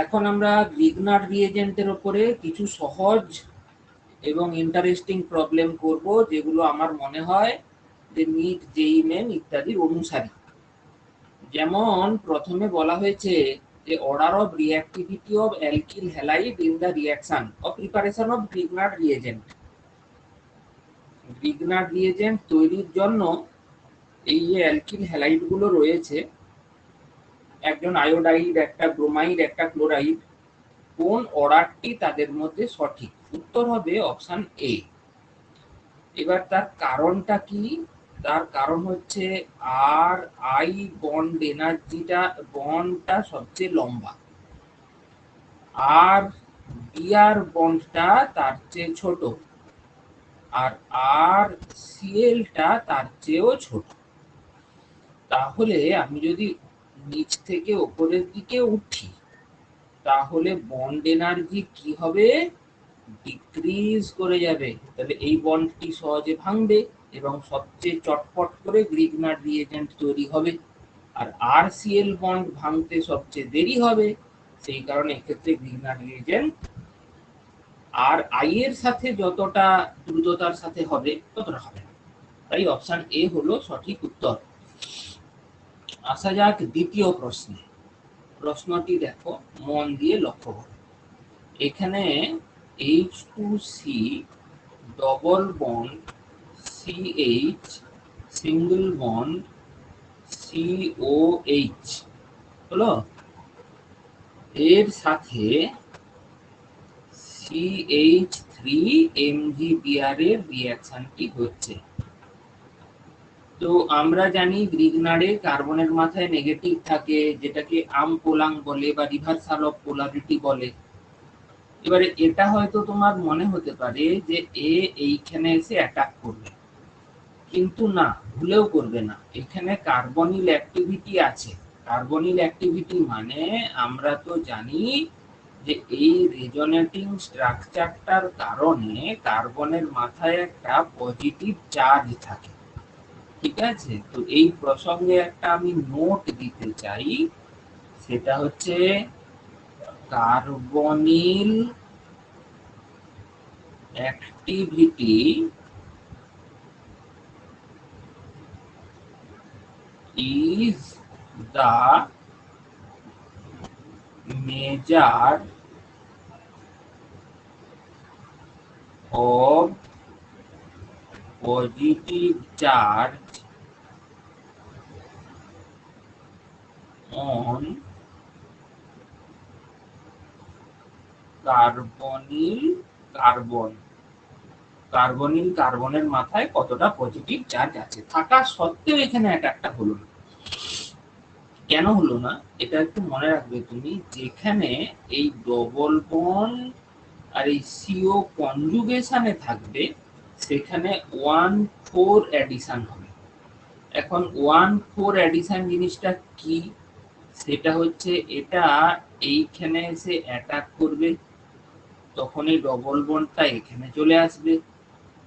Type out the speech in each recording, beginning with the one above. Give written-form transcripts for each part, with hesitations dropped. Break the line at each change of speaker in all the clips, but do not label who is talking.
এখন আমরা গ্রিগনার রিএজেন্টের উপরে কিছু সহজ এবং ইন্টারেস্টিং প্রবলেম করব, যেগুলো আমার মনে হয় যে নিট, জেইই মেন ইত্যাদির অনুসারী। যেমন প্রথমে বলা হয়েছে যে order of reactivity of alkyl halide in the reaction of preparation of Grignard reagent. Grignard reagent তৈরির জন্য এই যে অ্যালকিল হ্যালাইড গুলো রয়েছে, একজন আয়োডাইড, একটা ব্রোমাইড, একটা ক্লোরাইড, কোন অর্ডারটি তাদের মধ্যে সঠিক? উত্তর হবে অপশন এ। এবার তার কারণটা কি? তার কারণ হচ্ছে আর আই বন্ড এনার্জিটা, বন্ডটা সবচেয়ে লম্বা, আর বিআর বন্ডটা তার চেয়ে ছোট, আর আর সিএলটা তার চেয়েও ছোট। তাহলে আমি যদি নিচ থেকে উপরের দিকে উঠি, তাহলে বন্ড এনার্জি কি হবে? ডিক্রিজ করে যাবে। তাহলে এই বন্ডটি সহজে ভাঙবে এবং সবচেয়ে চটপট করে গ্রিগনার রিএজেন্ট তৈরি হবে। আর আরসিএল বন্ড ভাঙতে সবচেয়ে দেরি হবে, সেই কারণে এক্ষেত্রে গ্রিগনার রিএজেন্ট আর আই এর সাথে যতটা দ্রুততার সাথে হবে ততটা হবে না। তাই অপশন এ হলো সঠিক উত্তর। আসা যাক দ্বিতীয় প্রশ্নে। প্রশ্নটি দেখো, মন দিয়ে লক্ষ্য করো। এখানে H2C double bond CH single bond COH হলো, এর সাথে CH3MgBr এর রিঅ্যাকশনটি হচ্ছে। তো আমরা জানি গ্রিগনারে কার্বনের মাথায় নেগেটিভ থাকে, যেটাকে আমপোলাং বলে বা রিভার্সাল অফ পোলারিটি বলে। এবারে এটা হয়তো তোমার মনে হতে পারে যে এ এইখানে এসে অ্যাটাক করবে, কিন্তু না, ভুলেও করবে না। এখানে কার্বনিল অ্যাক্টিভিটি আছে। কার্বনিল অ্যাক্টিভিটি মানে আমরা তো জানি যে এই রেজোনেটিং স্ট্রাকচারটার কারণে কার্বনের মাথায় একটা পজিটিভ চার্জ থাকে, ঠিক আছে? তো এই প্রসঙ্গে একটা আমি নোট দিতে চাই, সেটা হচ্ছে carbonyl activity is the measure of positive charge on carbonyl carbon. Carbonyl কার্বনের মাথায় কতটা পজিটিভ চার্জ আছে থাকা সত্ত্বেও এখানে অ্যাটাকটা হলো না। কেন হলো না এটা একটু মনে রাখবে তুমি। যেখানে এই ডবল বন্ড আর এই সিও কনজুগেশনে থাকবে, সেখানে 1,4 অ্যাডিশন হবে। এখন 1,4 অ্যাডিশন জিনিসটা কি? সেটা হচ্ছে এটা এইখানে এসে অ্যাটাক করবে, তখন এই ডবল বন্ডটা এখানে চলে আসবে,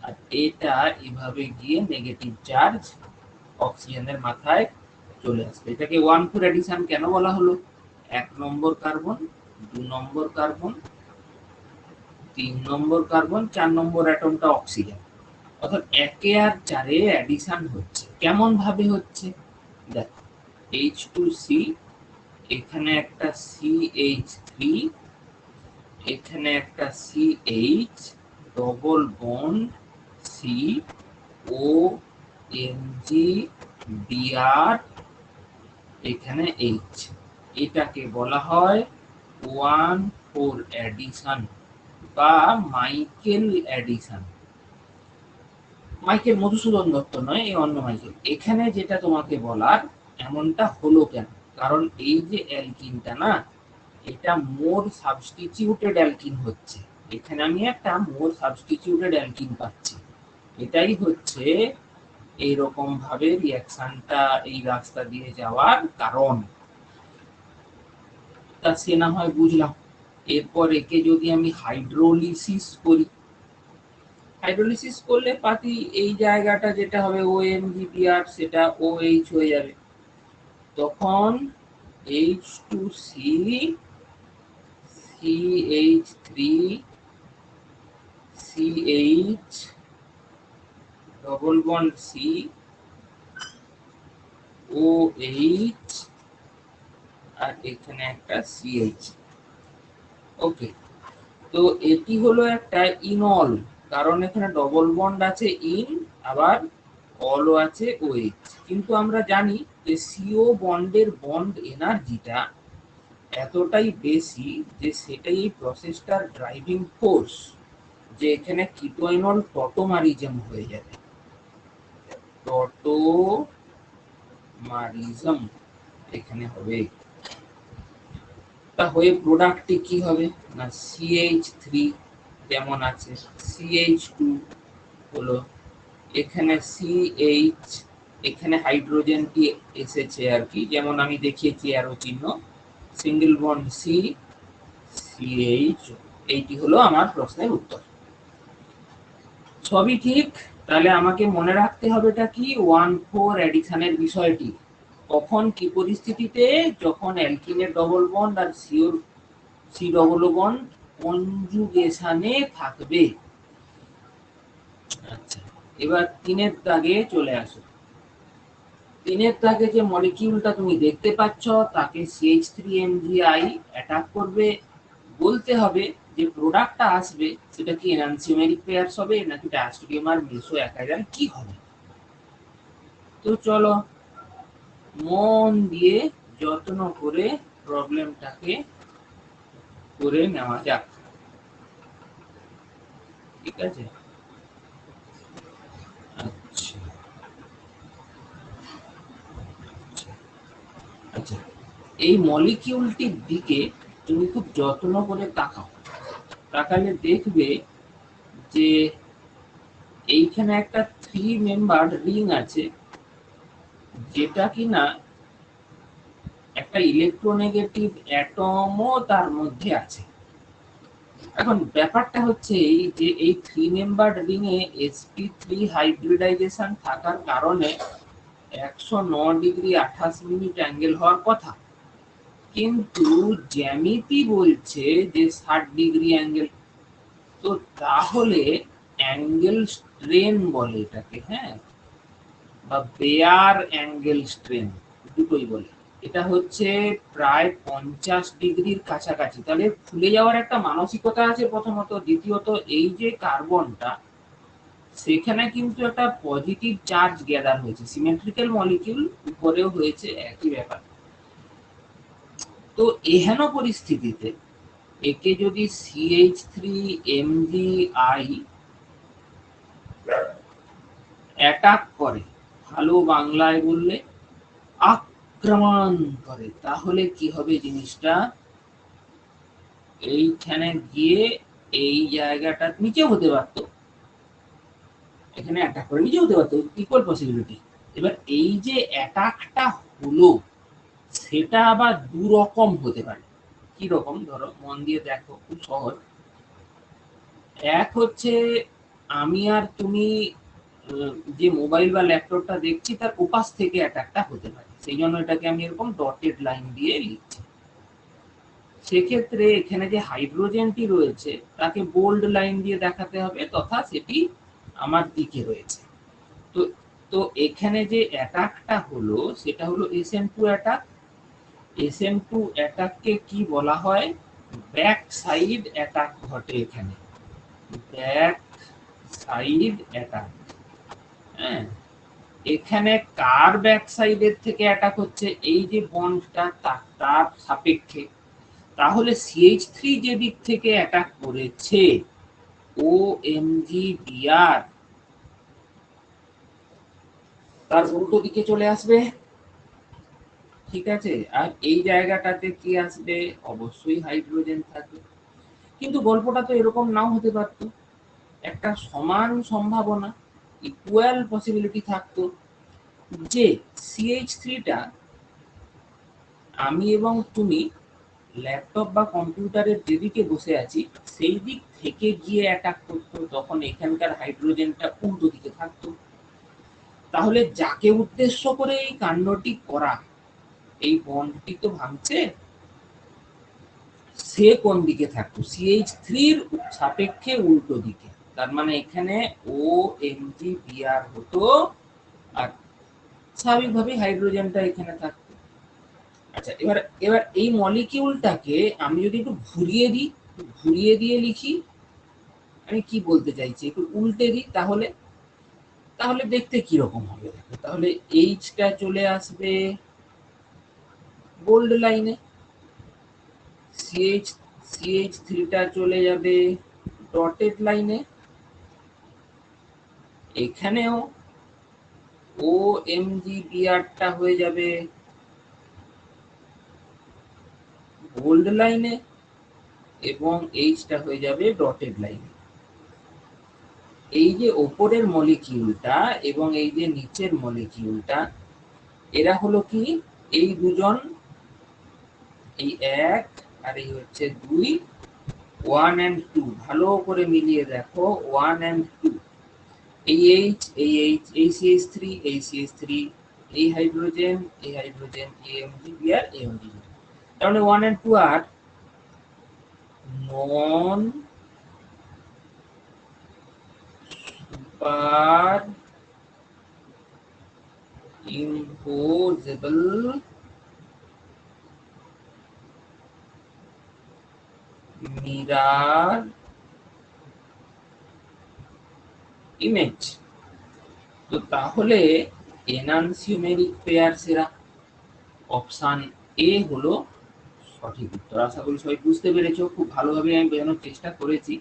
আর এটা এভাবে গিয়ে নেগেটিভ চার্জ অক্সিজেনের মাথায় চলে আসবে। এটাকে 1,4 অ্যাডিশন কেন বলা হলো? 1 নম্বর কার্বন, 2 নম্বর কার্বন, 3 নম্বর কার্বন, 4 নম্বর অ্যাটমটা অক্সিজেন, অর্থাৎ 1 আর 4 এ অ্যাডিশন হচ্ছে। কেমন ভাবে হচ্ছে দেখো, H2C, এখানে একটা CH3, এখানে একটা CH, ডবল বন্ড COMgBr, এখানে H। এটাকে বলা হয় 1,4 অ্যাডিশন বা Michael addition. Michael Madhusudan Dutta নয়, এই অন্য মাইকেল। এখানে যেটা তোমাকে বলার, এমনটা হলো কেন? কারণ এই যে অ্যালকিনটা না, এটা মোর সাবস্টিটিউটেড অ্যালকিন হচ্ছে। এখানে আমি একটা মোর সাবস্টিটিউটেড অ্যালকিন পাচ্ছি। এটাই হচ্ছে এইরকম ভাবে রিঅ্যাকশনটা এই রাস্তা দিয়ে যাওয়ার কারণ। তা সে না হয় বুঝলাম। এরপর একে যদি আমি হাইড্রোলিসিস করি, হাইড্রোলিসিস করলে পাতি এই জায়গাটা যেটা হবে OMgBr, সেটা OH হয়ে যাবে। তখন H2C CH3 CH double bond C OH আর এখানে একটা CH। ওকে, তো এটি হলো একটা ইনল, কারণ এখানে ডবল বন্ড আছে ইন, আবার অলও আছে OH। কিন্তু আমরা জানি যে CO বন্ডের বন্ড এনার্জিটা এতটাই বেশি যে সেটাই এই প্রসেসটার ড্রাইভিং ফোর্স, যে এখানে কিটোইনল টটোমারিজম হয়ে যাবে। টটোমারিজম এখানে হবে। তা হয়ে প্রোডাক্টটি কি হবে না CH3 যেমন আছে, CH2 হলো, এখানে CH, এখানে হাইড্রোজেনটি এসেছে আর কি, যেমন আমি দেখিয়েছি অ্যারো চিহ্ন, সিঙ্গেল বন্ড C CH। এইটি হলো আমার প্রশ্নের উত্তর। সবই ঠিক। তাহলে আমাকে মনে রাখতে হবে এটা কি 1,4 অ্যাডিশনের বিষয়টি। কখন কি পরিস্থিতিতে, যখন অ্যালকিনের ডবল বন্ড আর সিওর সি ডবল বন্ড কনজুগেশনে থাকবে। আচ্ছা, এবার 3-এর দাগে চলে আসো। 3-এর দাগে যে মলিকিউলটা তুমি দেখতে পাচ্ছ তাকে CH3MgI অ্যাটাক করবে। বলতে হবে যে প্রোডাক্টটা আসবে সেটা কি এনানসিওমেরিক পেয়ারস হবে নাকি ডায়াস্টোডিয়াম আর মেসো একাইডাল কি হবে। তো চলো মন দিয়ে যত্ন করে প্রবলেমটাকে করে নেওয়া যাক, ঠিক আছে। আচ্ছা আচ্ছা, এই মলিকিউলটির দিকে তুমি খুব যত্ন করে তাকাও। তাকালে দেখবে যে এইখানে একটা 3 মেম্বার রিং আছে, যেটা কিনা একটা ইলেকট্রোনেগেটিভ অ্যাটমও তার মধ্যে আছে। এখন ব্যাপারটা হচ্ছে এই যে এই 3 মেম্বার রিং এ sp3 হাইব্রিডাইজেশন থাকার কারণে 109 ডিগ্রি 28 মিনিট অ্যাঙ্গেল হওয়ার কথা, কিন্তু জ্যামিতি বলছে যে 60 ডিগ্রি অ্যাঙ্গেল। তো তাহলে অ্যাঙ্গেল স্ট্রেন বলে এটাকে, হ্যাঁ, বা বেয়ার অ্যাঙ্গেল স্ট্রেন দুটোই বলে। এটা হচ্ছে প্রায় 50 ডিগ্রির কাছাকাছি। তাহলে ফুলে যাওয়ার একটা মানসিকতা আছে প্রথমত। দ্বিতীয়ত এই যে কার্বনটা, সেখানে কিন্তু একটা পজিটিভ চার্জ গ্যাদার হয়েছে, সিমেট্রিক্যাল মলিকিউল উপরেও হয়েছে, একই ব্যাপার। তো এহেন পরিস্থিতিতে একে যদি CH3MgI অ্যাটাক করে, ভালো বাংলায় বললে আক্রমণ করে, তাহলে কি হবে জিনিসটা, এইখানে গিয়ে এই জায়গাটা নিচে হতে পারত, এখানে অ্যাটাক করে নিচে হতে পারত, ইকুয়াল পসিবিলিটি। এবার এই যে অ্যাটাকটা হলো সেটা আবার দু রকম হতে পারে। কি রকম, ধরো মন দিয়ে দেখো, খুব সহজ। এক হচ্ছে আমি আর তুমি যে মোবাইল বা ল্যাপটপটা দেখছি তার উপাস থেকে অ্যাটাকটা হতে পারে, সেই জন্য এটাকে আমি এরকম ডটেড লাইন দিয়ে লিখছি। সেক্ষেত্রে এখানে যে হাইড্রোজেনটি রয়েছে তাকে বোল্ড লাইন দিয়ে দেখাতে হবে, তথা সেটি আমার দিকে রয়েছে। তো তো এখানে যে অ্যাটাকটা হলো সেটা হলো SN2 অ্যাটাক। SN2 অ্যাটাককে কি বলা হয়, ব্যাক সাইড অ্যাটাক ঘটে এখানে, ব্যাক সাইড অ্যাটাক। হ্যাঁ, এখানে কার ব্যাক সাইডের থেকে অ্যাটাক হচ্ছে, এই যে বন্ডটা তার সাপেক্ষে। তাহলে CH3 যে দিক থেকে অ্যাটাক করেছে OMgBr তার উল্টো দিকে চলে আসবে, ঠিক আছে। আর এই জায়গাটাতে কি আসবে, অবশ্যই হাইড্রোজেন থাকবে। কিন্তু গল্পটা তো এরকম নাও হতে পারত, একটা সমান সম্ভাবনা, ইকুয়াল পসিবিলিটি থাকতো যে CH3টা আমি এবং তুমি ল্যাপটপ বা কম্পিউটারের যেদিকে বসে আছি সেই দিক থেকে গিয়ে অ্যাটাক করতো, তখন এখানকার হাইড্রোজেনটা উল্টো দিকে থাকতো। তাহলে যাকে উদ্দেশ্য করে এই কাণ্ডটি করা, এই বন্ডটি তো ভাঙছে, সে কোন দিকে থাকতো, CH3 এর সাপেক্ষে উল্টো দিকে, তার মানে এখানে OMgBr হতো আর স্বাভাবিকভাবে হাইড্রোজেনটা এখানে থাকতো। আচ্ছা, এবার এবার এই মলিকিউলটাকে আমি যদি একটু ঘুরিয়ে দিই, ঘুরিয়ে দিয়ে লিখি, আমি কি বলতে চাইছি একটু উল্টে দিই, তাহলে তাহলে দেখতে কি রকম হবে, তাহলে এইচটা চলে আসবে বোল্ড লাইনে, CH3টা চলে যাবে ডটেড লাইনে, এখানেও OMgBrটা হয়ে যাবে বোল্ড লাইনে এবং এইচটা হয়ে যাবে ডটেড লাইনে। এই যে ওপরের মলিকিউলটা এবং এই যে নিচের মলিকিউলটা, এরা হলো কি, এই দুজন, এই এক আর এই হচ্ছে দুই, 1 and 2, ভালো করে মিলিয়ে দেখো 1 and 2, এই এইচ, এই এইচ, এই CH3, এই CH3, এই হাইড্রোজেন, এই হাইড্রোজেন, AMgBr, AMgBr, তাহলে 1 and 2 আর non superimposable mirror image. তো তাহলে এনানসিওমেরিক পেয়ার সেরা, অপশন এ হলো সঠিক উত্তর। আশা করি সবাই বুঝতে পেরেছো, খুব ভালোভাবে আমি বোঝানোর চেষ্টা করেছি,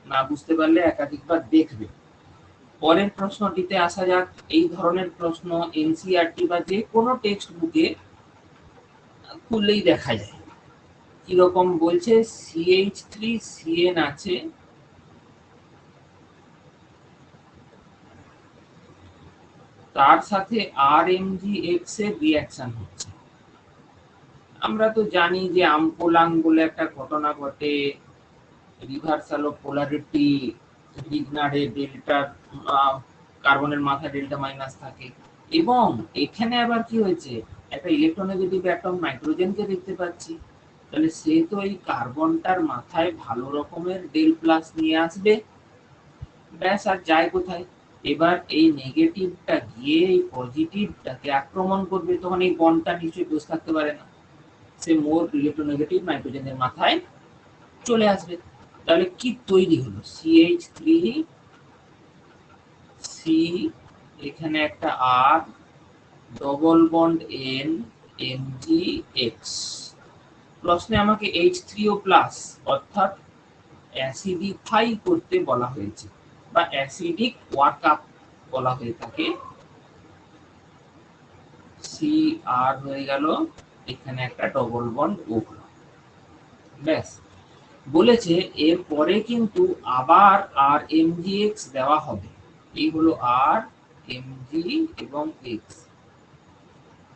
না বুঝতে পারলে একাধিকবার দেখবে। পরের প্রশ্নটিতে আসা যাক। এই ধরনের প্রশ্ন এনসিইআরটি বা যে কোনো টেক্সট বুকে খুললেই দেখা যায়। কিরকম বলছে, CH3CN আছে, তার সাথে RMgX এর রিঅ্যাকশন হচ্ছে। আমরা তো জানি যে আমপোলাং বলে একটা ঘটনা ঘটে, রিভার্সাল অফ পোলারিটি, লিগনারে ডেল্টা কার্বনের মাথায় ডেল্টা মাইনাস থাকে, এবং এখানে আবার কি হয়েছে, একটা ইলেকট্রোনেগেটিভ অ্যাটম নাইট্রোজেনকে দেখতে পাচ্ছি, তাহলে সে তো এই কার্বনটার মাথায় ভালো রকমের ডেল প্লাস নিয়ে আসবে, ব্যাস, আর যায় কোথায়। এবার এই নেগেটিভটা গিয়ে এই পজিটিভটাকে আক্রমণ করবে, তখন এই বন্ডটা নিশ্চয়ই বসে থাকতে পারে না, সে মোর ইলেকট্রোনেগেটিভ নাইট্রোজেনের মাথায় চলে আসবে। তাহলে কি তৈরি হলো, CH3 C, এখানে একটা R, double bond N, MgX। প্রশ্নে আমাকে H3O প্লাস অর্থাৎ অ্যাসিডিফাই করতে বলা হয়েছে, বা অ্যাসিডিক ওয়ার্কআপ বলা হয়ে থাকে। CR হয়ে গেল, এখানে একটা ডবল বন্ড O হলো, ব্যাস। বলেছে এর পরে কিন্তু আবার RMgX দেওয়া হবে, এই হলো RMg এবং X,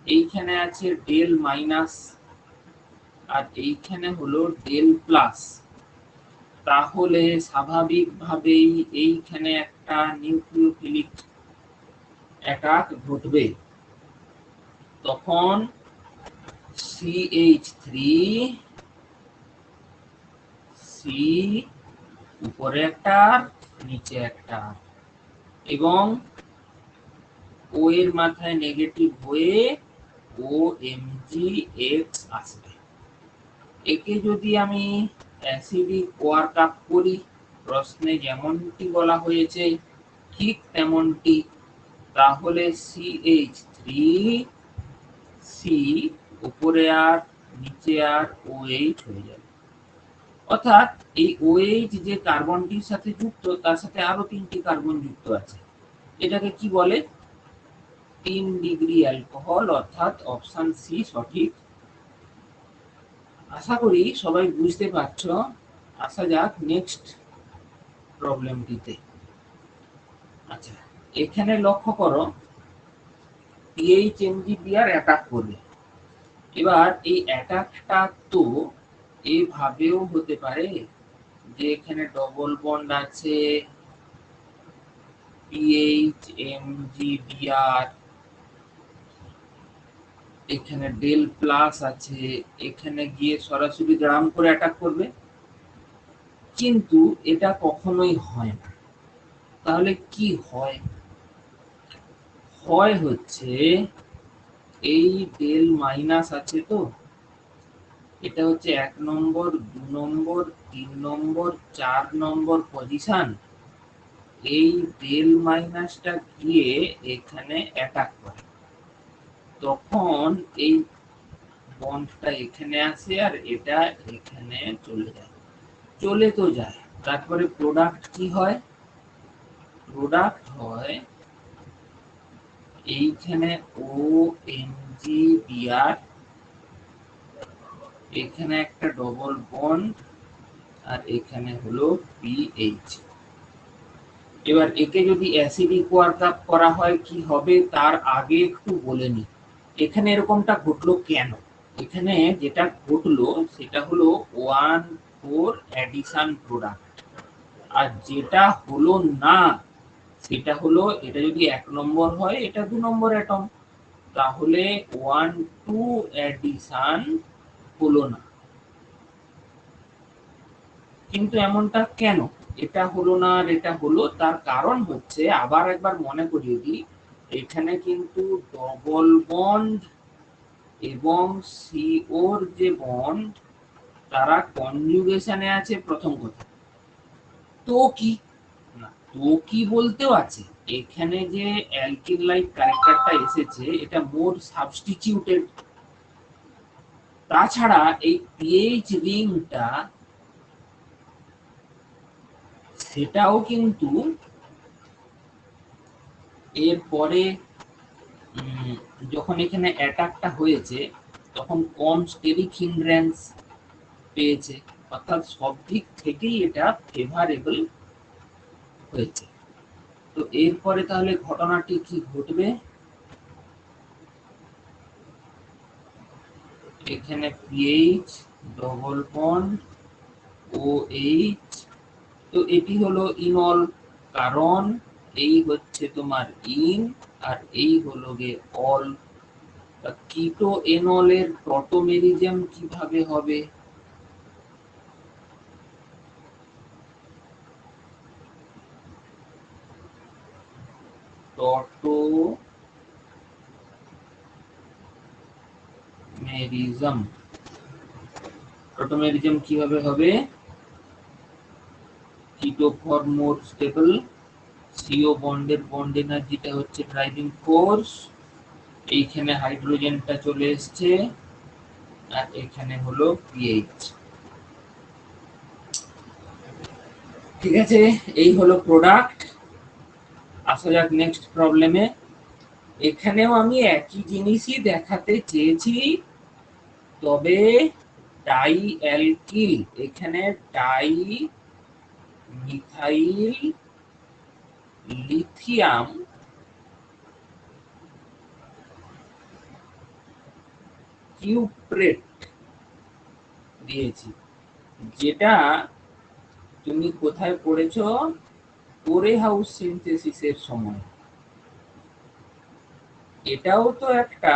এইখানে আছে ডেল মাইনাস আর এইখানে হলো ডেল প্লাস, তাহলে স্বাভাবিকভাবেই এইখানে একটা নিউক্লিওফিলিক অ্যাটাক ঘটবে, তখন CH3 C উপরে একটা নিচে একটা, এবং ও এর মাথায় নেগেটিভ হয়ে OMgX আসবে। একে যদি আমি অ্যাসিডিক ওয়ার্কআপ করি, প্রশ্নে যেমনটি বলা হয়েছে ঠিক তেমনটি, তাহলে CH3 C উপরে আর নিচে আর OH হয়ে যাবে। অর্থাৎ এই OH যে কার্বনটির সাথে যুক্ত, তার সাথে আরো 3টি কার্বন যুক্ত আছে, এটাকে কি বলে, 3 ডিগ্রি অ্যালকোহল, অর্থাৎ অপশন সি সঠিক। আশা করি সবাই বুঝতে পারছো। আসা যাক নেক্সট প্রবলেমটিতে। আচ্ছা, এখানে লক্ষ্য করো, PHMgBr অ্যাটাক করবে। এবার এই অ্যাটাকটা তো এভাবেও হতে পারে যে এখানে ডবল বন্ড আছে, PHMgBr, এখানে ডেল প্লাস আছে, এখানে গিয়ে সরাসরি দাঁড়াম করে অ্যাটাক করবে, কিন্তু এটা কখনোই হয় না। তাহলে কি হয়? হয় হচ্ছে এই ডেল মাইনাস আছে, তো এটা হচ্ছে 1 নম্বর, 2 নম্বর, 3 নম্বর, 4 নম্বর পজিশন। এই ডেল মাইনাসটা গিয়ে এখানে অ্যাটাক করে, তখন এই বন্ডটা এখানে আসে আর এটা এখানে চলে যায়, চলে তো যায়। তারপরে প্রোডাক্ট কি হয়? প্রোডাক্ট হয় এইখানে ও এন জি বিআর, এখানে একটা ডবল বন্ড, আর এখানে হলো পিএইচ। এবার একে যদি অ্যাসিডিক ওয়ার্কআপ করা হয় কি হবে তার আগে একটু বলে নি এখানে এরকমটা ঘটলো কেন। এখানে যেটা ঘটলো সেটা হলো 1,4 অ্যাডিশন প্রোডাক্ট, আর যেটা হলো না সেটা হলো এটা যদি 1 নম্বর হয় এটা 2 নম্বর অ্যাটম, তাহলে 1,2 অ্যাডিশন হলো না। কিন্তু এমনটা কেন? এটা হলো না আর এটা হলো, তার কারণ হচ্ছে আবার একবার মনে করিয়ে দিই, এখানে কিন্তু ডবল বন্ড এবং সিওর যে বন্ড তারা কনজুগেশনে আছে, প্রথম কথা। তো কি না, তো কি বলতেও আছে, এখানে যে অ্যালকিল লাইক ক্যারেক্টারটা এসেছে এটা মোর সাবস্টিটিউটেড। তাছাড়া এই পিএইচ রিংটা সেটাও কিন্তু এরপরে যখন এখানে অ্যাটাকটা হয়েছে তখন কম স্টেরিক হিন্ড্রেন্স পেয়েছে, অর্থাৎ সব দিক থেকেই এটা ফেভারেবল হয়েছে। তো এরপরে তাহলে ঘটনাটি কি ঘটবে? এখানে P H double bond O H, তো এটি হলো ইনল, কারণ এই হচ্ছে তোমার ইন আর এই হলো গে অল। কিটো এনলের প্রোটোমেরিজম কিভাবে হবে? প্রোটোমেরিজম, প্রোটোমেরিজম কিভাবে হবে? কিটো ফর্ম মোর স্টেবল, সিও বন্ডের বন্ড এনার্জিটা হচ্ছে ড্রাইভিং ফোর্স, এইখানে হাইড্রোজেনটা চলে এসছে আর এখানে হলো পিএইচ। ঠিক আছে, এই হলো প্রোডাক্ট। আসা যাক নেক্সট প্রবলেমে। এখানেও আমি একই জিনিসই দেখাতে চেয়েছি, তবে ডাই অ্যালকিল, এখানে ডাই মিথাইল লিথিয়াম কিউপ্রেট দিয়েছি, যেটা তুমি কোথায় পড়েছো? কোরে হাউস সিনথেসিসের সময়। এটাও তো একটা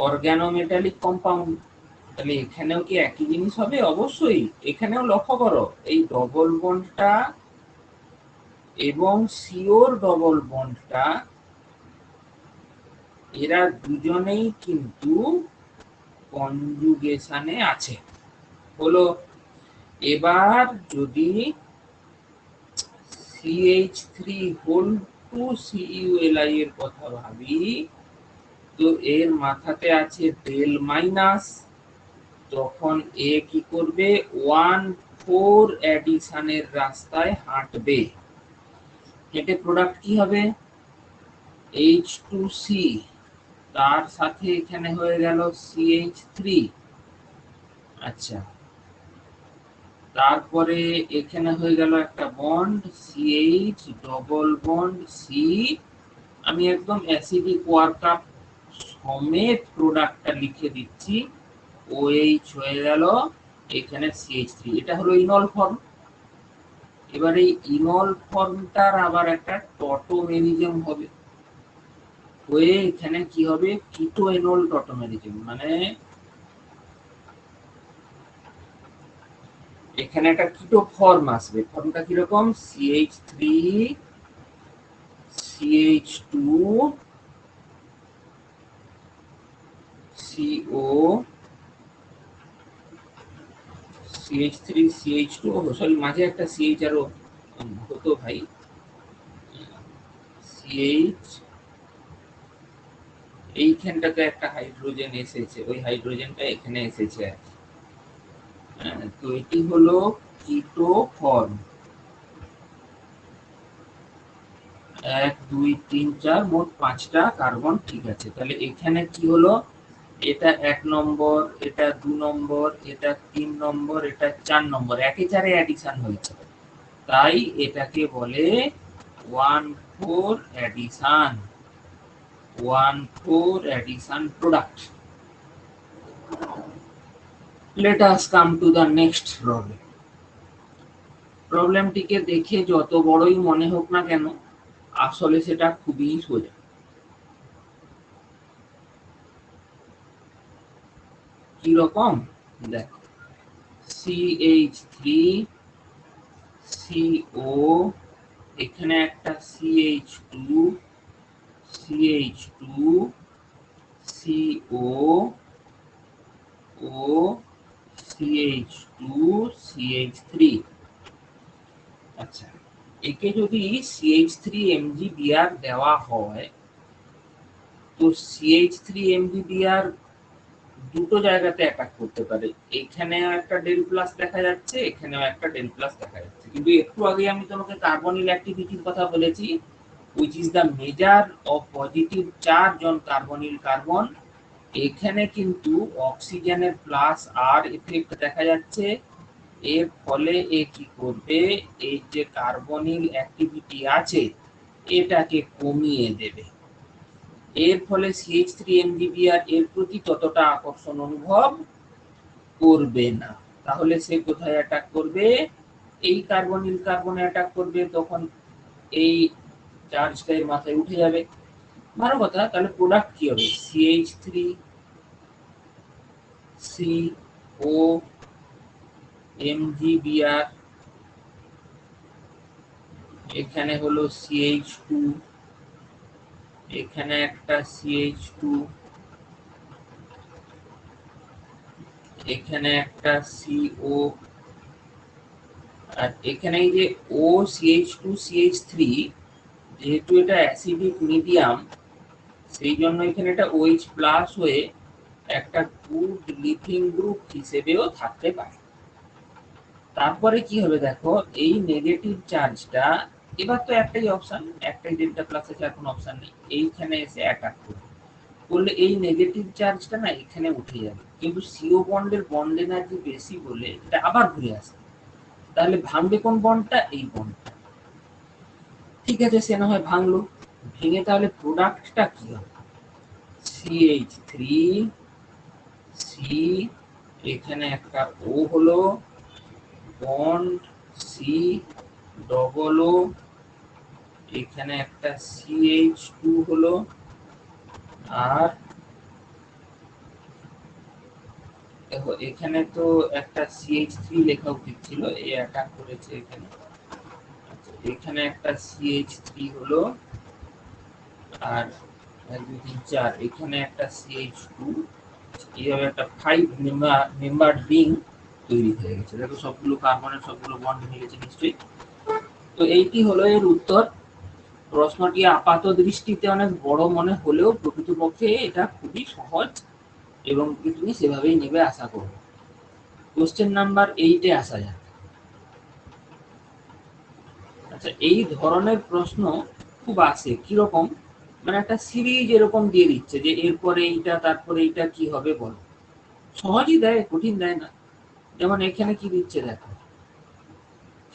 অর্গানোমেটালিক কম্পাউন্ড, তাহলে এখানেও কি একই জিনিস হবে? অবশ্যই। এখানেও লক্ষ্য করো এই ডবল বন্ডটা এবং সিওর ডবল বন্ডটা এরা দুজনেই কিন্তু কনজুগেশনে আছে। হলো, এবার যদি CH3 হোল টু CuLi এর কথা ভাবি, তো এর মাথাতে আছে ডেল মাইনাস, তখন এ কি করবে? 1,4 অ্যাডিশনের রাস্তায় হাঁটবে। হেঁটে প্রোডাক্ট কি হবে? H2C, তার সাথে এখানে হয়ে গেল CH3। আচ্ছা, তারপরে এখানে হয়ে গেল একটা bond CH double bond C। আমি একদম অ্যাসিডিক ওয়ার্কআপ সমেত প্রোডাক্টটা লিখে দিচ্ছি, OH হয়ে গেল এখানে CH3, এটা হলো ইনল ফর্ম। এবার এই ইনল ফর্মটার আবার একটা টটোমেরিজম হবে, হয়ে এখানে কি হবে, কিটো এনল টটোমেরিজম, মানে এখানে একটা কিটো ফর্ম আসবে। ফর্মটা কিরকম, CH3 CH2 CO CH3 CH2, sorry মাঝে একটা CH আরো হতো ভাই, CH, এইখানটাতে একটা হাইড্রোজেন এসেছে, ওই হাইড্রোজেনটা এখানে এসেছে। তো এটি হলো কিটো ফর্ম, 1 2 3 4 মোট 5টা কার্বন, ঠিক আছে। তাহলে এখানে কি হলো, এটা 1 নম্বর, এটা 2 নম্বর, এটা 3 নম্বর, এটা 4 নম্বর, একে চারে অ্যাডিশন হয়েছে, তাই এটাকে বলে 1,4 addition, 1,4 addition product. Let us come to the next problem. প্রবলেমটিকে দেখে যত বড়ই মনে হোক না কেন, আসলে সেটা খুবই সোজা। কি রকম দেখো, CH3 CO, এখানে একটা CH2 CH2 CO ও CH2 CH3। আচ্ছা, একে যদি CH3 MgBr দেওয়া হয়, তো CH3 MgBr দুটো জায়গাতে অ্যাটাক করতে পারে, এখানেও একটা ডেল প্লাস দেখা যাচ্ছে, এখানেও একটা ডেল প্লাস দেখা যাচ্ছে। কিন্তু একটু আগে আমি তোমাকে কার্বনিল অ্যাক্টিভিটির কথা বলেছি, which is the measure of positive charge on carbonyl carbon। এখানে কিন্তু অক্সিজেনের প্লাস আর এফেক্ট দেখা যাচ্ছে, এর ফলে এ কি করবে, এই যে কার্বনিল অ্যাক্টিভিটি আছে এটাকে কমিয়ে দেবে, এর ফলে CH3MgBr এর প্রতি ততটা আকর্ষণ অনুভব করবে না। তাহলে সে কোথায় অ্যাটাক করবে, এই কার্বনিল কার্বনে অ্যাটাক করবে, তখন এই চার্জটা এর মাথায় উঠে যাবে। ভালো কথা, তাহলে প্রোডাক্ট কি হবে, CH3 CO MgBr, এখানে হলো CH2, এখানে একটা CH2, এখানে একটা CO, আর এখানে এই যে OCH2 CH3, যেহেতু এটা অ্যাসিডিক মিডিয়াম, সেই জন্য এখানে এটা OH প্লাস হয়ে একটা গুড লিভিং গ্রুপ হিসেবেও থাকতে পারে। তারপরে কি হবে দেখো, এই নেগেটিভ চার্জটা, এবার তো একটাই অপশন, একটাই ডেল্টা প্লাস আছে, এখন অপশন নেই, এইখানে এসে অ্যাটাক করবে, করলে এই নেগেটিভ চার্জটা না এখানে উঠে যাবে, কিন্তু সিও বন্ডের বন্ড এনার্জি বেশি বলে এটা আবার ঘুরে আসে। তাহলে ভাঙবে কোন বন্ডটা, এই বন্ডটা, ঠিক আছে, সে না হয় ভাঙলো, ভেঙে তাহলে প্রোডাক্টটা কি হবে, CH3 C, এখানে একটা O হলো, বন্ড C ডবল O, এখানে একটা CH2 হলো, আর দেখো এখানে তো একটা CH3 লেখা উচিত ছিল, এই অ্যাটাক করেছে এখানে, এখানে একটা CH3 হলো, আর 1 2 3 4, এখানে একটা CH2, এইভাবে একটা 5 মেম্বার রিং তৈরি হয়ে গেছে। দেখো সবগুলো কার্বনের সবগুলো বন্ড মিলেছে নিশ্চয়ই। তো এইটি হলো এর উত্তর। প্রশ্নটি আপাত দৃষ্টিতে অনেক বড় মনে হলেও প্রকৃতপক্ষে এটা খুবই সহজ, এবং তুমি সেভাবেই নেবে আশা করব। কোশ্চেন নাম্বার 8-এ আসা যাক। আচ্ছা, এই ধরনের প্রশ্ন খুব আসে, কিরকম, মানে একটা সিরিজ এরকম দিয়ে দিচ্ছে যে এরপরে এইটা, তারপরে এইটা, কি হবে বলো। সহজই দেয়, কঠিন দেয় না। যেমন এখানে কি দিচ্ছে দেখো,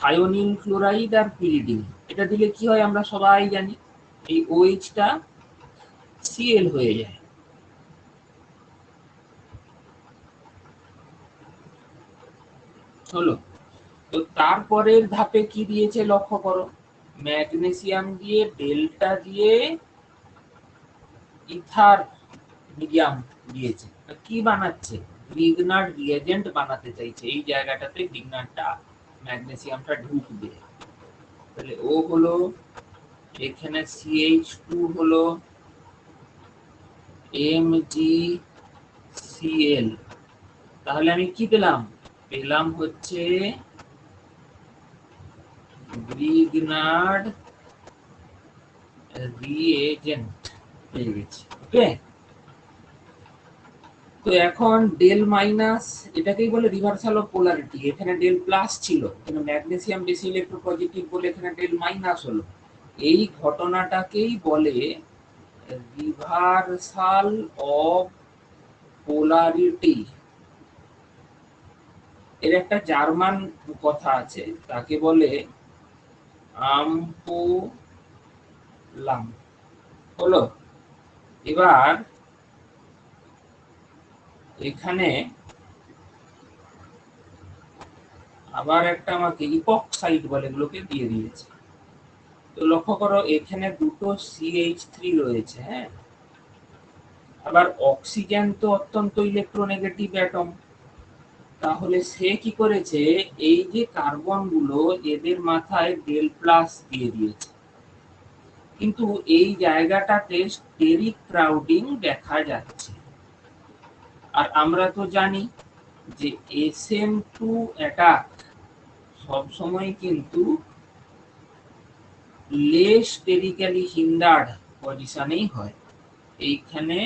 থায়োনিল ক্লোরাইড আর পিরিডিন, এটা দিলে কি হয় আমরা সবাই জানি, এই OH-টা Cl হয়ে যায়। হলো, তো তারপরের ধাপে কি দিয়েছে লক্ষ্য করো, ম্যাগনেসিয়াম দিয়ে ডেল্টা দিয়ে ইথার মিডিয়াম দিয়েছে, কি বানাচ্ছে? গ্রিগনার রিএজেন্ট বানাতে চাইছে। এই জায়গাটাতে গ্রিগনারটা ম্যাগনেসিয়ামটা ঢুকবে, তাহলে ও হলো, এখানে CH2 হলো MgCl, তাহলে আমি কি পেলাম? পেলাম হচ্ছে গ্রিগনার্ড রিএজেন্ট পেয়ে গেছি। ওকে, তো এখন ডেল মাইনাস, এটাকেই বলে রিভার্সাল অফ পোলারিটি। এখানে ডেল প্লাস ছিল, কিন্তু ম্যাগনেসিয়াম বেশি ইলেকট্রোপজিটিভ বলে এখানে ডেল মাইনাস হলো। এই ঘটনাটাকেই বলে রিভার্সাল অফ পোলারিটি। এর একটা জার্মান কথা আছে, তাকে বলে আমপোলাম। হলো, এবার এখানে আবার একটা আমাকে ইপক্সাইড বলে, এগুলোকে দিয়ে দিয়েছে। তো লক্ষ্য করো এখানে দুটো CH3 রয়েছে, হ্যাঁ, আবার অক্সিজেন তো অত্যন্ত ইলেকট্রোনেগেটিভ অ্যাটম, তাহলে সে কি করেছে, এই যে কার্বন গুলো এদের মাথায় ডেল প্লাস দিয়ে দিয়েছে, কিন্তু এই জায়গাটাতে স্টেরিক ক্রাউডিং দেখা যাচ্ছে। আর আমরা তো জানি যে SN2 অ্যাটাক সব সময় কিন্তু লেস স্টেরিক্যালি হিন্ডার্ড পজিশনেই হয়। এইখানে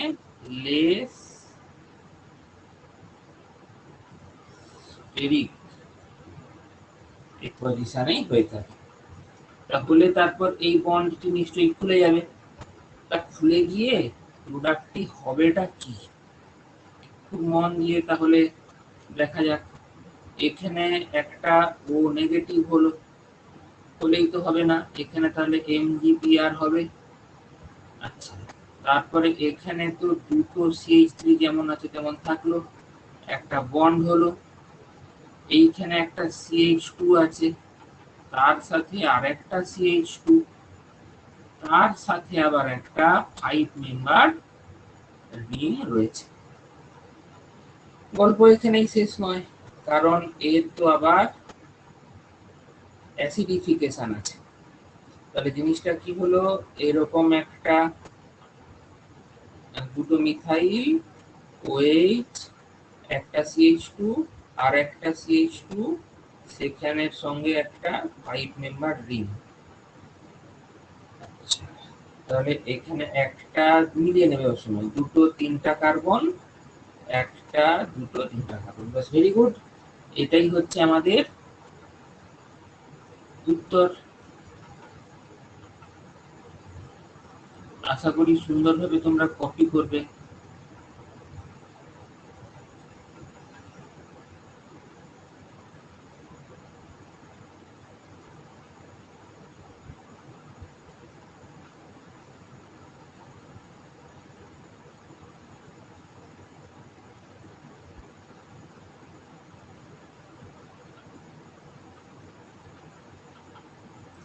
লেস স্টেরিক এই পজিশনেই হয়ে থাকে। তাহলে তারপর এই বন্ডটি নিশ্চয়ই খুলে যাবে, তা খুলে গিয়ে প্রোডাক্টটি হবেটা কি, খুব মন দিয়ে তাহলে দেখা যাক। এখানে একটা ও নেগেটিভ হলো, হলেই তো হবে না, এখানে তাহলে MgPr হবে। আচ্ছা, তারপরে এখানে তো দুটো CH3 যেমন আছে তেমন থাকলো, একটা বন্ড হলো, এইখানে একটা CH2 আছে, তার সাথে আরেকটা CH2, তার সাথে আবার একটা 5 মেম্বার রিং রয়েছে। গল্প এখানেই শেষ নয়, কারণ এর তো আবার অ্যাসিডিফিকেশন আছে। তাহলে জিনিসটা কি হলো, এরকম একটা দুটো মিথাইল ওএইচ, একটা CH2 আর একটা CH2, সেখানের সঙ্গে একটা 5 মেম্বার রিং। আচ্ছা, তাহলে এখানে একটা মিলিয়ে নেবে ওর সময়, দুটো তিনটা কার্বন, একটা দুটো তিনটা কার্বন, বাস, ভেরি গুড। এটাই হচ্ছে আমাদের উত্তর। আশা করি সুন্দরভাবে তোমরা কপি করবে।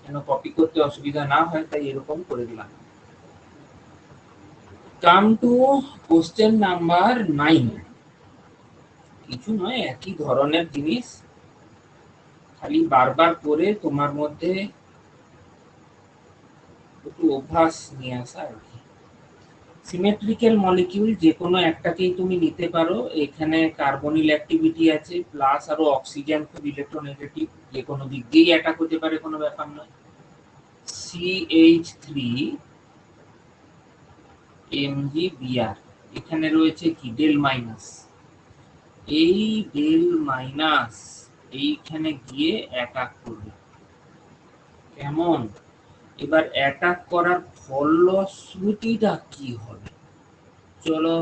যেন কপি করতে অসুবিধা না হয়, তাই এরকম করে দিলাম। Come to question number 9। কিছু নয়, একই ধরনের জিনিস, খালি বারবার করে তোমার মধ্যে একটু অভ্যাস নিয়ে আসা আর কি। সিমেট্রিক্যাল মলিকিউল যে কোনো একটাকেই তুমি নিতে পারো, এখানে কার্বনিল অ্যাক্টিভিটি আছে, প্লাস আরো অক্সিজেন খুব ইলেকট্রোনেগেটিভ, যে কোনো দিক দিয়েই অ্যাটাক হতে পারে, কোনো ব্যাপার নয়। CH3 MgBr, এখানে রয়েছে কি ডেল মাইনাস, এই ডেল মাইনাস এইখানে গিয়ে অ্যাটাক করবে। কেমন? এবার অ্যাটাক করার ফলশ্রুতিটা কি হবে চলো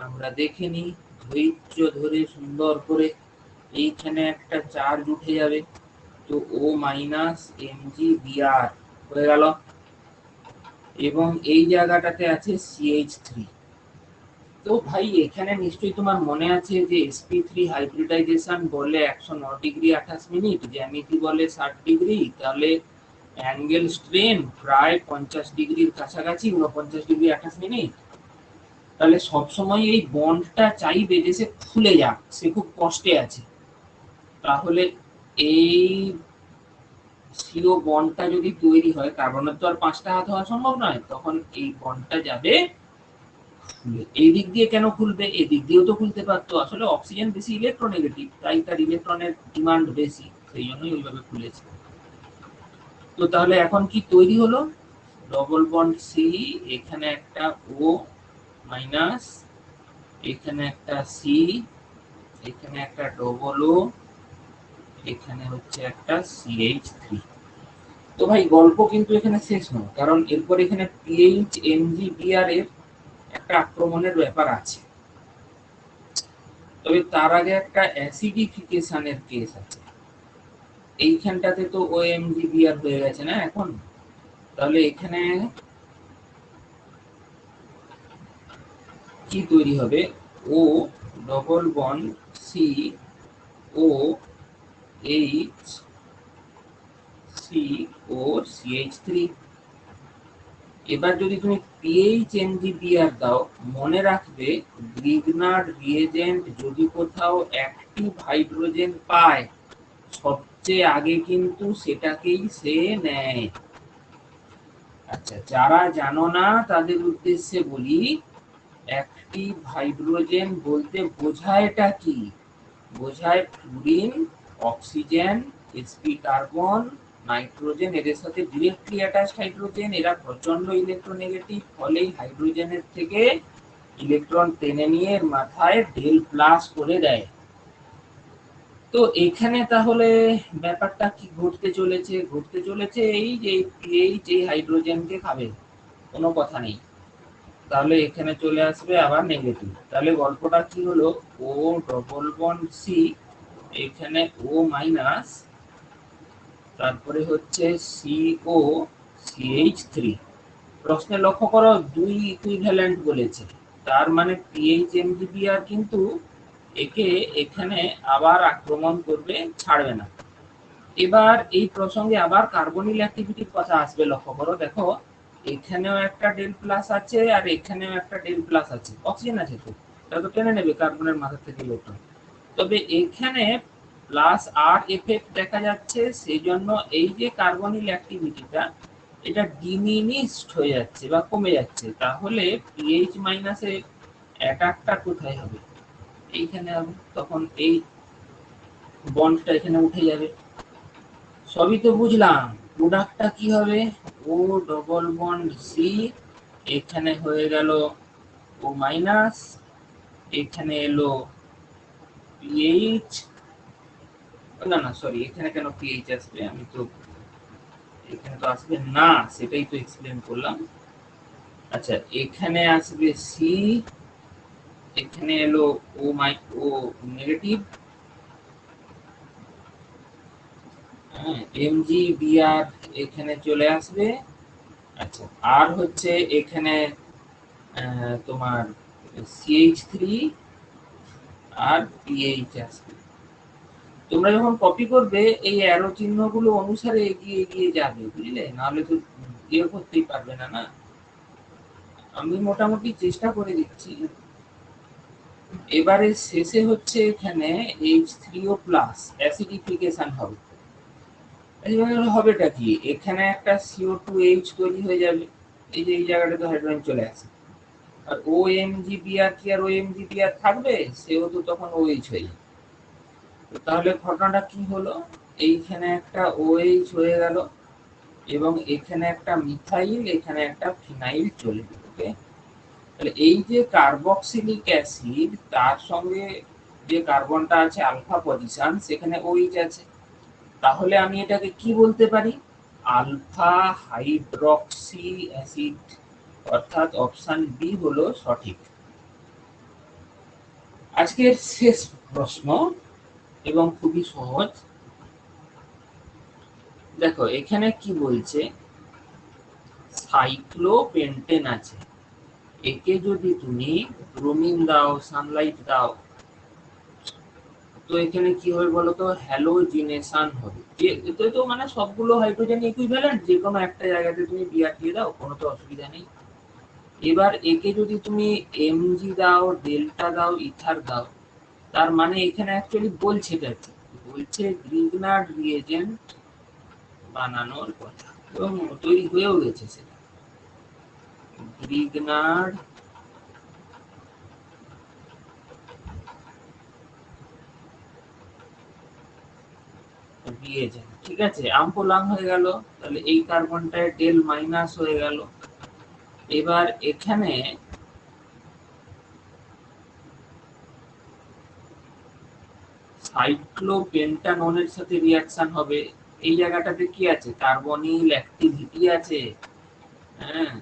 আমরা দেখে নিই, ধৈর্য ধরে সুন্দর করে। এইখানে একটা চার্জ উঠে যাবে, তো O মাইনাস MgBr হয়ে গেল, এবং এই জায়গাটাতে আছে CH3। তো ভাই এখানে নিশ্চয়ই তোমার মনে আছে যে sp3 হাইব্রিডাইজেশন বলে 109 ডিগ্রি 28 মিনিট, জ্যামিতি বলে 60 ডিগ্রি, তাহলে অ্যাঙ্গেল স্ট্রেন প্রায় 50 ডিগ্রির কাছাকাছি, 49 ডিগ্রি 28 মিনিট। তাহলে সবসময় এই বন্ডটা চাইবে যে সে খুলে যাক, সে খুব কষ্টে আছে। তাহলে এই সিও বন্ডটা যদি তৈরি হয়, কার্বনের তো আর 5টা হাত হওয়া সম্ভব নয়, তখন এই বন্ডটা যাবে খুলে। এই দিক দিয়ে কেন খুলবে? এই দিক দিয়েও তো খুলতে পারতো। আসলে অক্সিজেন বেশি ইলেকট্রোনেগেটিভ, তাই তার ইলেকট্রনের ডিমান্ড বেশি, সেই জন্যই ওইভাবে খুলেছে। তো তাহলে এখন কি তৈরি হলো? ডবল বন্ড সি, এখানে একটা ও মাইনাস, এখানে একটা সি, এখানে একটা ডবল ও, এখানে হচ্ছে একটা CH3। তো ভাই গল্প কিন্তু এখানে শেষ নয়, কারণ এরপর এখানে পিএইচ এমজিবিআর এর একটা আক্রমণের ব্যাপার আছে। তবে তার আগে একটা অ্যাসিডিফিকেশনের কেস আছে। এইখানটাতে তো ওএমজিবিআর হয়ে গেছে না এখন, তাহলে এখানে কি তৈরি হবে? O double bond C O H C O CH3। এবার যদি তুমি পিএইচ এমজিবিআর দাও, মনে রাখবে গ্রিগনার রিএজেন্ট যদি কোথাও অ্যাক্টিভ হাইড্রোজেন পায়, সবচেয়ে আগে কিন্তু সেটাকেই সে নেয়। আচ্ছা, যারা জানো না তাদের উদ্দেশ্যে বলি, অ্যাক্টিভ হাইড্রোজেন বলতে বোঝায়টা কি? বোঝায় fluorine, oxygen, sp carbon, nitrogen, এদের সাথে ডিরেক্টলি অ্যাটাচড হাইড্রোজেন। এরা প্রচন্ড ইলেকট্রোনেগেটিভ, ফলে হাইড্রোজেনের থেকে ইলেকট্রন টেনে নিয়ে এর মাথায় ডেল প্লাস করে দেয়। তো এখানে তাহলে ব্যাপারটা কি ঘটতে চলেছে? ঘটতে চলেছে এই যে পিএইচ এই হাইড্রোজেনকে খাবে, কোনো কথা নেই। তাহলে এখানে চলে আসবে আবার নেগেটিভ। তাহলে গল্পটা কি হলো? ও ডবল বন্ড সি, এখানে ও মাইনাস, তারপরে হচ্ছে সিও CH3। প্রশ্নে লক্ষ্য করো, দুই ইকুইভ্যালেন্ট বলেছে, তার মানে পিএইচ এমজিবিআর কিন্তু একে এখানে আবার আক্রমণ করবে, ছাড়বে না। এবার এই প্রসঙ্গে আবার কার্বনিল অ্যাক্টিভিটির কথা আসবে, লক্ষ্য করো। দেখো এখানেও একটা ডেল প্লাস আছে আর এখানেও একটা ডেল প্লাস আছে, অক্সিজেন আছে, তো এটা তো টেনে নেবে কার্বনের মাথা থেকে ইলেকট্রন। তবে এখানে প্লাস আর এফেক্ট দেখা যাচ্ছে, সেই জন্য এই যে কার্বনিল অ্যাক্টিভিটিটা, এটা ডিমিনিশড হয়ে যাচ্ছে বা কমে যাচ্ছে। তাহলে পিএইচ মাইনাসে অ্যাটাকটা কোথায় হবে? এইখানে হবে। তখন এই বন্ডটা এখানে উঠে যাবে। সবই তো বুঝলাম, প্রোডাক্টটা কি হবে? ও ডবল বন্ড সি, এখানে হয়ে গেল ও মাইনাস, এখানে এলো পিএইচ, না না সরি, এখানে কেন পিএইচ আসবে? আমি তো এখানে তো আসবে না, সেটাই তো এক্সপ্লেন করলাম। আচ্ছা, এখানে আসবে সি, এখানে এলো ও নেগেটিভ, এমজিবিআর এখানে চলে আসবে। আচ্ছা, আর হচ্ছে এখানে তোমার CH3 আর পিএইচ আসবে। তোমরা যখন কপি করবে এই অ্যারো চিহ্নগুলো অনুসারে এগিয়ে এগিয়ে যাবে, বুঝলে? নাহলে তো ইয়ে করতেই পারবে না। না, আমি মোটামুটি চেষ্টা করে দিচ্ছি। এবারে শেষে হচ্ছে এখানে H3O প্লাস অ্যাসিডিফিকেশন হবে। হবেটা কি? এখানে একটা CO2H তৈরি হয়ে যাবে, এই যে এই জায়গাটাতে হাইড্রোজেন চলে আসে। আর OMGBr কি আর OMGBr থাকবে? সেও তো তখন OH হয়ে যাবে। তাহলে ঘটনাটা কি হলো? এইখানে একটা OH হয়ে গেল এবং এখানে একটা মিথাইল, এখানে একটা ফিনাইল চলে গেল। ওকে, তাহলে এই যে কার্বক্সিলিক অ্যাসিড, তার সঙ্গে যে কার্বনটা আছে আলফা পজিশন, সেখানে OH আছে। তাহলে আমি এটাকে কি বলতে পারি? আলফা হাইড্রক্সি অ্যাসিড, অর্থাৎ অপশন বি হলো সঠিক। আজকের শেষ প্রশ্ন এবং খুবই সহজ। দেখো এখানে কি বলছে, সাইক্লোপেন্টেন আছে, একে যদি তুমি ব্রোমিন দাও, সানলাইট দাও, তো এখানে কি হবে বলতো? হ্যালোজিনেশন হবে। এতে তো মানে সবগুলো হাইড্রোজেন ইকুইভ্যালেন্ট, যে কোনো একটা জায়গাতে তুমি বিআর দিয়ে দাও, কোনো তো অসুবিধা নেই। এবার একে যদি তুমি এমজি দাও, ডেল্টা দাও, ইথার দাও, তার মানে এখানে অ্যাকচুয়ালি বলছে বলছে গ্রিগনার রিএজেন্ট বানানোর কথা, এবং তৈরি হয়েও গেছে সেটা। গ্রিগনার রিএজেন্ট, ঠিক আছে, আমপোলাং হয়ে গেল, তাহলে এই কার্বনটায় ডেল মাইনাস হয়ে গেল। এবার এখানে সাইক্লোপেন্টানোনের সাথে রিঅ্যাকশন হবে। এই জায়গাটাতে কি আছে? কার্বনিল অ্যাক্টিভিটি আছে। হ্যাঁ,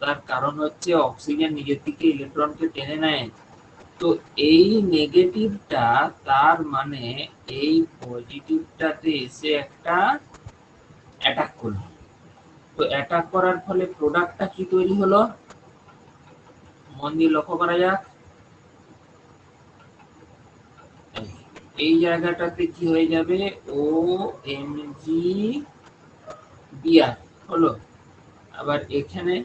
তার কারণ হচ্ছে অক্সিজেন নিজের দিকে ইলেকট্রনকে টেনে নেয়। তো এই নেগেটিভটা, তার মানে এই পজিটিভটাতে এসে একটা অ্যাটাক করলো। তো অ্যাটাক করার ফলে প্রোডাক্টটা কি তৈরি হলো? মন দিয়ে লক্ষ্য করা যাক। এই জায়গাটাতে কি হয়ে যাবে? ও এম জি বিআর হলো। আবার এখানে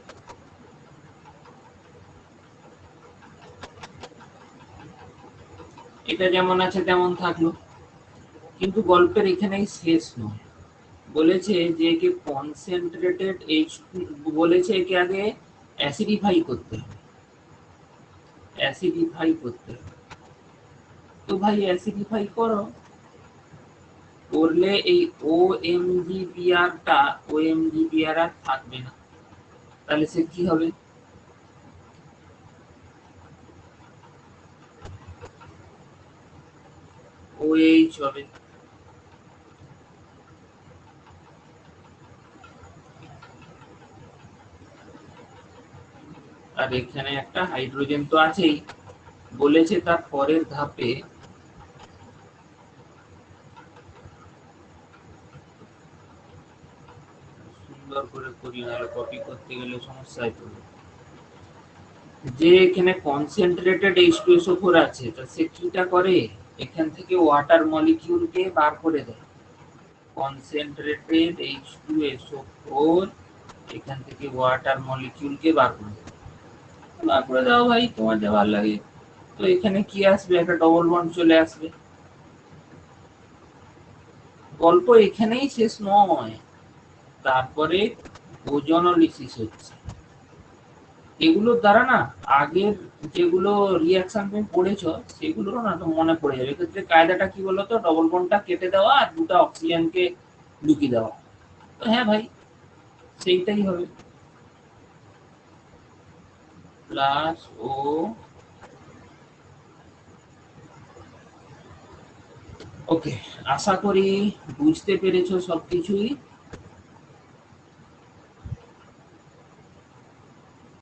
এটা যেমন আছে তেমন থাকলো। কিন্তু গল্পের এখানেই শেষ নয়। বলেছে যে একে কনসেন্ট্রেটেড বলেছে একে আগে অ্যাসিডিফাই করতে হবে। অ্যাসিডিফাই করতে হবে। তো ভাই অ্যাসিডিফাই করো, করলে এই OMGBr আর থাকবে না। তাহলে সে কি হবে? OH হবে। আর এখানে একটা হাইড্রোজেন তো আছেই। বলেছে তার পরের ধাপে সুন্দর করে করি, নাহলে কপি করতে গেলে সমস্যায় পড়বে। যে এখানে কনসেন্ট্রেটেড H2SO4 আছে, তা সে কিটা করে? এখান থেকে ওয়াটার মলিকিউলকে বার করে দেয়। কনসেন্ট্রেটেড H2SO4 এখান থেকে ওয়াটার মলিকিউলকে বার করে দেয়। বার করে দাও ভাই, তোমার যা ভালো লাগে। তো এখানে কি আসবে? একটা ডবল বন্ড চলে আসবে। গল্প এখানেই শেষ নয়। তারপরে ওজোনোলিসিস হচ্ছে। এগুলোর দ্বারা না আগের যেগুলো রিঅ্যাকশন তুমি পড়েছো সেগুলোরও না তো মনে পড়ে যাবে। এক্ষেত্রে কায়দাটা কি বলতো? ডবল বন্ডটা কেটে দেওয়া আর দুটো অক্সিজেনকে ঢুকিয়ে দেওয়া। তো হ্যাঁ ভাই, সেইটাই হবে। প্লাস ও। ওকে, আশা করি বুঝতে পেরেছো সবকিছুই।